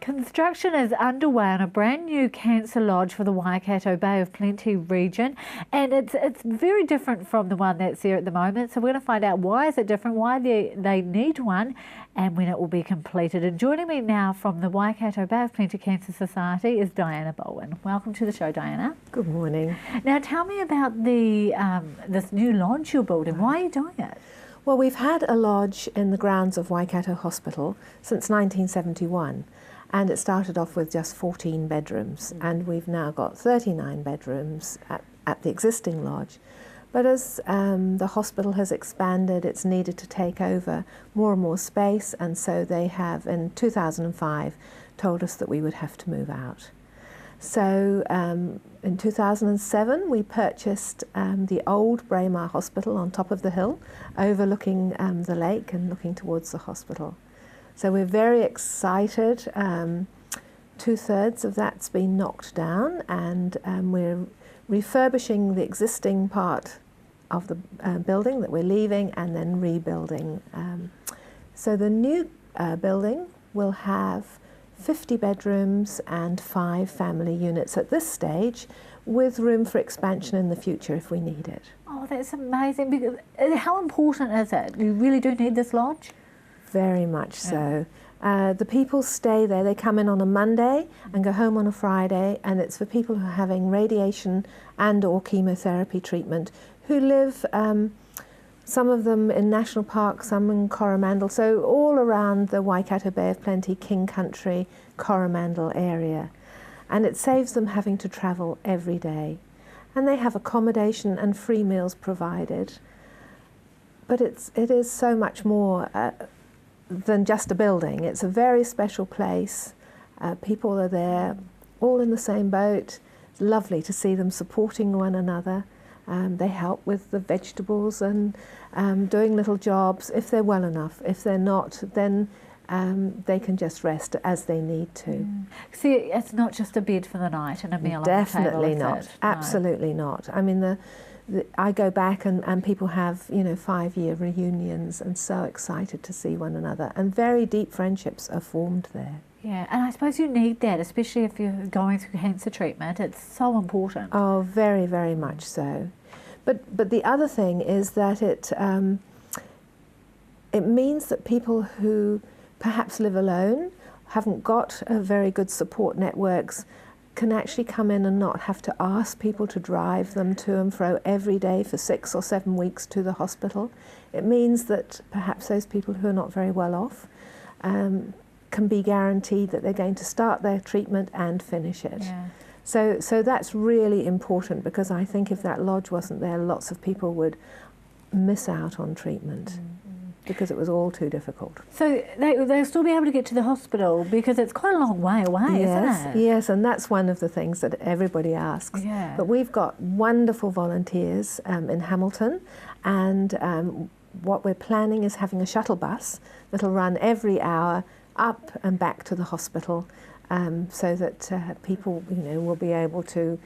Construction is underway on a brand new cancer lodge for the Waikato Bay of Plenty region, and it's very different from the one that's there at the moment. So we're going to find out why is it different, why they need one, and when it will be completed. And joining me now from the Waikato Bay of Plenty Cancer Society is Diana Bowen. Welcome to the show, Diana. Good morning. Now tell me about the this new lodge you're building. Why are you doing it? Well, we've had a lodge in the grounds of Waikato Hospital since 1971. And it started off with just 14 bedrooms, and we've now got 39 bedrooms at the existing lodge. But as the hospital has expanded, it's needed to take over more and more space, and so they have, in 2005, told us that we would have to move out. So in 2007, we purchased the old Braemar Hospital on top of the hill, overlooking the lake and looking towards the hospital. So we're very excited. 2/3 of that's been knocked down, and we're refurbishing the existing part of the building that we're leaving and then rebuilding. So the new building will have 50 bedrooms and 5 family units at this stage, with room for expansion in the future if we need it. Oh, that's amazing. Because how important is it? You really do need this lodge? Very much so. The people stay there. They come in on a Monday and go home on a Friday, and it's for people who are having radiation and or chemotherapy treatment who live, some of them in National Park, some in Coromandel, so all around the Waikato Bay of Plenty, King Country, Coromandel area. And it saves them having to travel every day. And they have accommodation and free meals provided. But it is so much more than just a building. It's a very special place. People are there all in the same boat. It's lovely to see them supporting one another. They help with the vegetables and doing little jobs if they're well enough. If they're not, then they can just rest as they need to. See, it's not just a bed for the night and a meal on the table. Definitely not. Absolutely not. I mean, I go back and people have, 5-year reunions and so excited to see one another, and very deep friendships are formed there. Yeah, and I suppose you need that, especially if you're going through cancer treatment. It's so important. Oh, very, very much so. But the other thing is that it means that people who perhaps live alone, haven't got very good support networks, can actually come in and not have to ask people to drive them to and fro every day for 6 or 7 weeks to the hospital. It means that perhaps those people who are not very well off can be guaranteed that they're going to start their treatment and finish it. Yeah. So that's really important, because I think if that lodge wasn't there, lots of people would miss out on treatment. Because it was all too difficult. So they'll still be able to get to the hospital, because it's quite a long way away, isn't it? Yes, and that's one of the things that everybody asks. Yeah. But we've got wonderful volunteers in Hamilton, and what we're planning is having a shuttle bus that'll run every hour up and back to the hospital, so that people, will be able to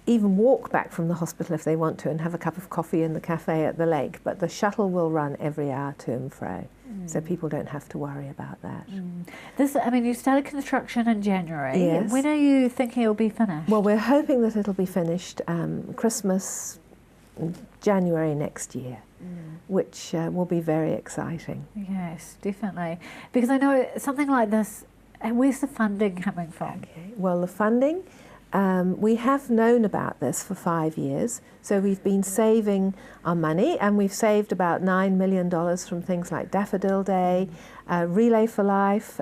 even walk back from the hospital if they want to and have a cup of coffee in the cafe at the lake. But the shuttle will run every hour to and fro, so people don't have to worry about that. You started construction in January. Yes. When are you thinking it'll be finished? Well, we're hoping that it'll be finished Christmas, January next year, which will be very exciting. Yes, definitely. Because I know something like this, where's the funding coming from? Okay. Well, the funding, we have known about this for 5 years, so we've been saving our money, and we've saved about $9 million from things like Daffodil Day, Relay for Life,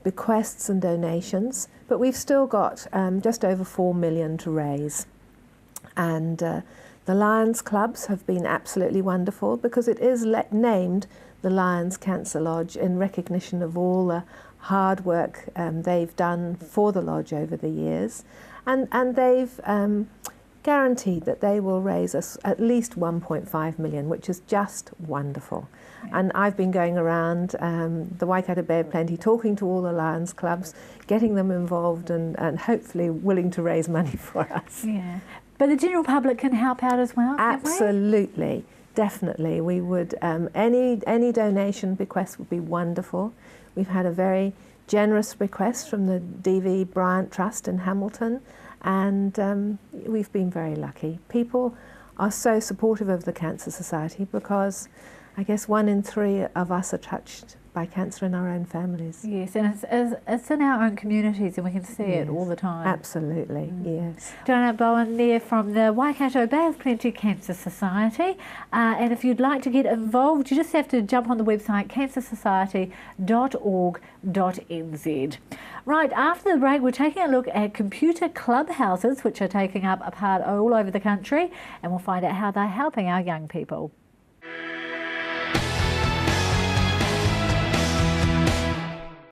bequests and donations, but we've still got just over $4 million to raise. And the Lions Clubs have been absolutely wonderful, because it is named the Lions Cancer Lodge in recognition of all the hard work they've done for the lodge over the years, and they've guaranteed that they will raise us at least 1.5 million, which is just wonderful. And I've been going around the Waikato Bay of Plenty, talking to all the Lions Clubs, getting them involved, and hopefully willing to raise money for us. Yeah, but the general public can help out as well, can't we? Absolutely, definitely. We would any donation bequest would be wonderful. We've had a very generous request from the D.V. Bryant Trust in Hamilton, and we've been very lucky. People are so supportive of the Cancer Society because I guess 1 in 3 of us are touched by cancer in our own families. Yes, and it's in our own communities and we can see it all the time. Absolutely, yes. Joanna Bowen there from the Waikato Bay of Plenty Cancer Society. And if you'd like to get involved, you just have to jump on the website cancersociety.org.nz. Right, after the break, we're taking a look at computer clubhouses, which are taking up a part all over the country, and we'll find out how they're helping our young people.